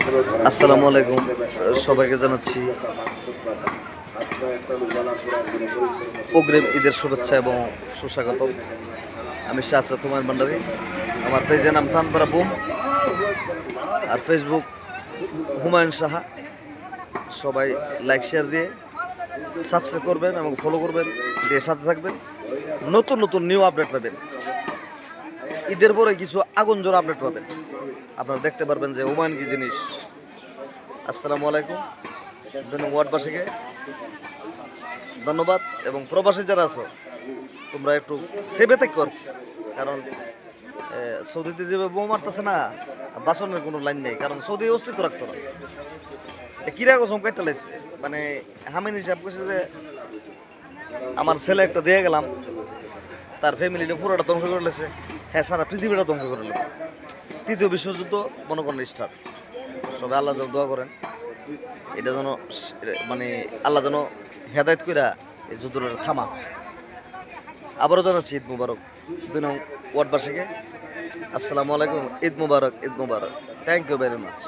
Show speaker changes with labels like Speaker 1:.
Speaker 1: আসসালামু আলাইকুম, সবাইকে জানাচ্ছি অগ্রিম ঈদের শুভেচ্ছা এবং সুস্বাগতম। আমি শাহসাদ হুমায়ুন ভান্ডারী। আমার পেজের নাম টানপাড়া বুম, আর ফেসবুক হুমায়ুন সাহা। সবাই লাইক শেয়ার দিয়ে সাবস্ক্রাইব করবেন এবং ফলো করবেন, দিয়ে সাথে থাকবেন। নতুন নতুন নিউ আপডেট পাবেন। ঈদের পরে কিছু আগুন জোর আপডেট পাবেন। আপনারা দেখতে পারবেন যে হুমায়ুন কি জিনিস। আসসালামু আলাইকুম, ওয়ার্ডবাসীকে ধন্যবাদ, এবং প্রবাসী যারা আছো তোমরা একটু সেভে থাকো, কারণ সৌদিতে যেভাবে বোমা মারতেছে না, বাসনের কোনো লাইন নেই, কারণ সৌদি অস্তিত্ব রাখতো না। কিরা কসম কাইতে লাগছে, মানে হামিন হিসাব করছে যে আমার ছেলে একটা দিয়ে গেলাম, তার ফ্যামিলিটা পুরোটা ধ্বংস করে লেছে। হ্যাঁ, সারা পৃথিবীটা ধ্বংস করে নেব। তৃতীয় বিশ্বযুদ্ধ মনে করেন স্টার্ট। সবাই আল্লাহ যেন দোয়া করেন, এটা যেন মানে আল্লাহ যেন হেদায়ত কইরা এই যুদ্ধটা থামা। আবারও জানাচ্ছি ঈদ মুবারক 2 নং ওয়ার্ডবাসীকে। আসসালামু আলাইকুম, ঈদ মুবারক, ঈদ মুবারক। Thank you very much.